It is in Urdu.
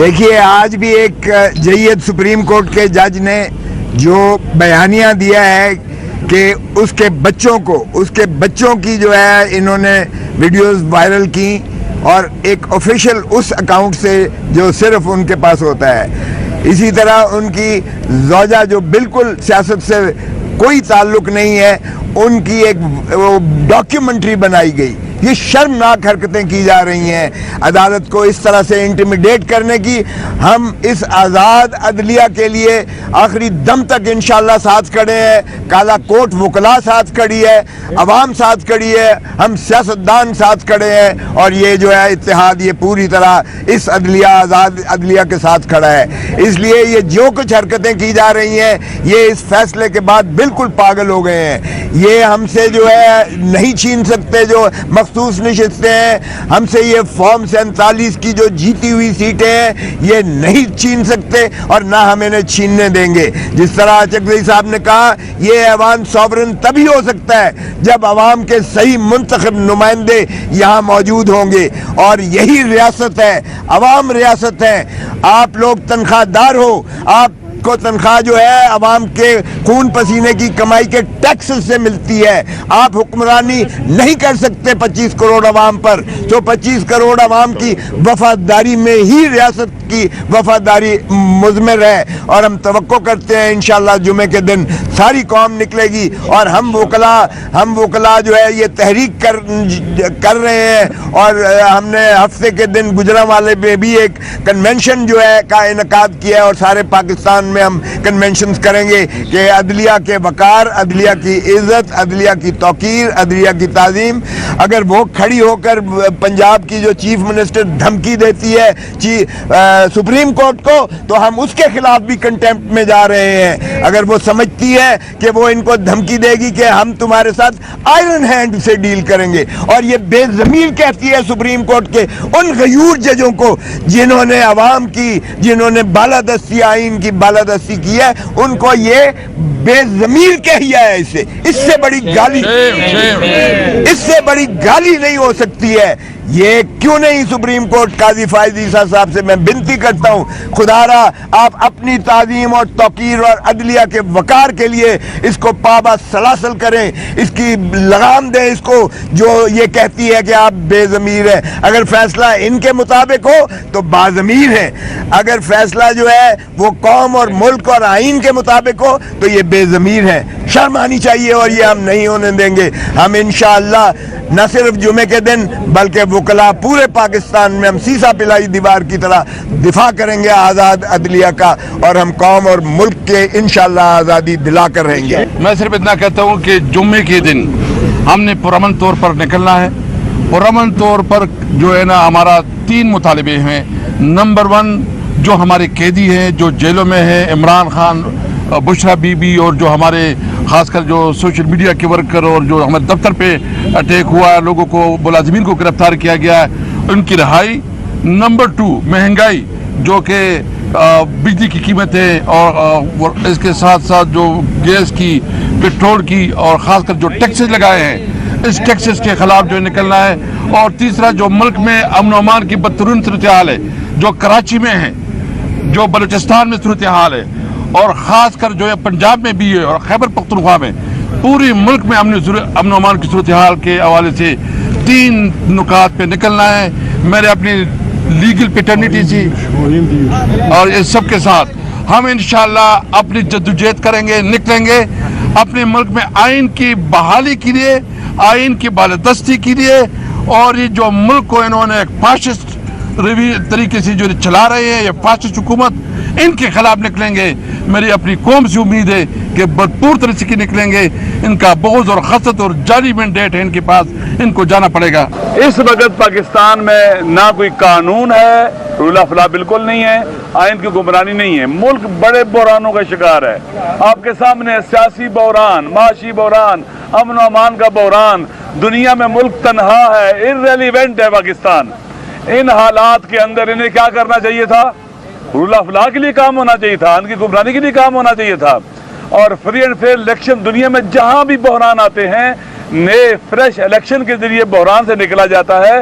دیکھیے آج بھی ایک جید سپریم کورٹ کے جج نے جو بیانیہ دیا ہے کہ اس کے بچوں کی جو ہے انہوں نے ویڈیوز وائرل کی اور ایک آفیشیل اس اکاؤنٹ سے جو صرف ان کے پاس ہوتا ہے. اسی طرح ان کی زوجہ جو بالکل سیاست سے کوئی تعلق نہیں ہے ان کی ایک ڈاکیومنٹری بنائی گئی. یہ شرمناک حرکتیں کی جا رہی ہیں عدالت کو اس طرح سے انٹیمیڈیٹ کرنے کی. ہم اس آزاد عدلیہ کے لیے آخری دم تک انشاءاللہ ساتھ کھڑے ہیں. کالا کوٹ وکلا ساتھ کھڑی ہے, عوام ساتھ کھڑی ہے, ہم سیاستدان ساتھ کھڑے ہیں اور یہ جو ہے اتحاد یہ پوری طرح اس آزاد عدلیہ کے ساتھ کھڑا ہے. اس لیے یہ جو کچھ حرکتیں کی جا رہی ہیں یہ اس فیصلے کے بعد بالکل پاگل ہو گئے ہیں. یہ ہم سے جو ہے نہیں چھین سکتے جو مخصوص نشستیں ہیں, ہم سے یہ فارم 47 کی جو جیتی ہوئی سیٹیں ہیں یہ نہیں چھین سکتے اور نہ ہم انہیں چھیننے دیں گے. جس طرح چکزئی صاحب نے کہا یہ ایوان سوورن تبھی ہو سکتا ہے جب عوام کے صحیح منتخب نمائندے یہاں موجود ہوں گے اور یہی ریاست ہے, عوام ریاست ہے. آپ لوگ تنخواہ دار ہو, آپ کو تنخواہ جو ہے عوام کے خون پسینے کی کمائی کے ٹیکس سے ملتی ہے. آپ حکمرانی نہیں کر سکتے 25 کروڑ عوام پر, تو 25 کروڑ عوام کی وفاداری میں ہی ریاست کی وفاداری مضمر ہے. اور ہم توقع کرتے ہیں انشاءاللہ جمعے کے دن ساری قوم نکلے گی اور ہم وکلا جو ہے یہ تحریک کر رہے ہیں. اور ہم نے ہفتے کے دن گجرانوالے میں بھی ایک کنونشن جو ہے کا انعقاد کیا ہے اور سارے پاکستان میں ہم کنونشنز کریں گے کہ عدلیہ کے وقار, عدلیہ کی عزت, عدلیہ کی توقیر, عدلیہ کی تعظیم. اگر وہ کھڑی ہو کر پنجاب کی جو چیف منسٹر دھمکی دیتی ہے سپریم کورٹ کو تو ہم اس کے خلاف بھی کنٹیمپٹ میں جا رہے ہیں. اگر وہ سمجھتی ہے کہ وہ ان کو دھمکی دے گی کہ ہم تمہارے ساتھ آئرن ہینڈ سے ڈیل کریں گے, اور یہ بے ضمیر کہتی ہے سپریم کورٹ کے ان غیور ججوں کو جنہوں نے عوام کی, جنہوں نے بالادستی آئین کی بالادستی کی ہے, ان کو یہ بے ضمیر کہیا ہے. اس سے بڑی گالی نہیں ہو سکتی ہے. یہ کیوں نہیں سپریم کورٹ قاضی فائز عیسیٰ صاحب سے میں بنتی کرتا ہوں, خدا را آپ اپنی تعظیم اور توقیر اور عدلیہ کے وقار کے لیے اس کو پابا سلاسل کریں, اس کی لگام دیں اس کو جو یہ کہتی ہے کہ آپ بے ضمیر ہیں. اگر فیصلہ ان کے مطابق ہو تو باضمیر ہیں, اگر فیصلہ جو ہے وہ قوم اور ملک اور آئین کے مطابق ہو تو یہ بے ضمیر ہیں. شرم آنی چاہیے اور یہ ہم نہیں ہونے دیں گے. ہم انشاءاللہ نہ صرف جمعے کے دن بلکہ وکلا پورے پاکستان میں ہم سیسا پلائی دیوار کی طرح دفاع کریں گے آزاد عدلیہ کا, اور ہم قوم اور ملک کے انشاءاللہ آزادی دلا کر رہیں گے. میں صرف اتنا کہتا ہوں کہ جمعے کے دن ہم نے پرامن طور پر نکلنا ہے. پرامن طور پر جو ہے نا ہمارا 3 مطالبے ہیں. نمبر 1 جو ہمارے قیدی ہیں جو جیلوں میں ہیں, عمران خان, بشرا بی بی, اور جو ہمارے خاص کر جو سوشل میڈیا کے ورکر اور جو ہمارے دفتر پہ اٹیک ہوا ہے, لوگوں کو ملازمین کو گرفتار کیا گیا ہے, ان کی رہائی. نمبر 2 مہنگائی جو کہ بجلی کی قیمتیں اور اس کے ساتھ ساتھ جو گیس کی, پیٹرول کی اور خاص کر جو ٹیکسز لگائے ہیں اس ٹیکسز کے خلاف جو نکلنا ہے. اور تیسرا جو ملک میں امن و امان کی بدترین صورتحال ہے جو کراچی میں ہے, جو بلوچستان میں صورتحال ہے, اور خاص کر جو ہے پنجاب میں بھی ہے اور خیبر پختونخوا میں, پوری ملک میں امن و امان کی صورتحال کے حوالے سے 3 نکات پہ نکلنا ہے. میرے اپنی لیگل پیٹرنیٹی سی اور اس سب کے ساتھ ہم انشاءاللہ اپنی جدوجہد کریں گے, نکلیں گے اپنے ملک میں آئین کی بحالی کے لیے, آئین کی بالادستی کے لیے. اور یہ جو ملک کو انہوں نے ایک فاشسٹ طریقے سے جو چلا رہے ہیں, یہ فاشسٹ حکومت, ان کے خلاف نکلیں گے. میری اپنی قوم سے امید ہے کہ بھرپور طرح سے نکلیں گے. ان کا بغض اور خسرت اور جعلی مینڈیٹ ہے ان کے پاس, ان کو جانا پڑے گا. اس وقت پاکستان میں نہ کوئی قانون ہے, رول آف لا بالکل نہیں ہے, آئین کی حکمرانی نہیں ہے. ملک بڑے بحرانوں کا شکار ہے. آپ کے سامنے سیاسی بحران, معاشی بحران, امن و امان کا بحران. دنیا میں ملک تنہا ہے, irrelevant ہے پاکستان. ان حالات کے اندر انہیں کیا کرنا چاہیے تھا؟ رول آف لا کے لیے کام ہونا چاہیے تھا, ان کی حکمرانی کے لیے کام ہونا چاہیے تھا. اور فری اینڈ فیئر الیکشن, دنیا میں جہاں بھی بحران آتے ہیں نئے فریش الیکشن کے ذریعے بحران سے نکلا جاتا ہے.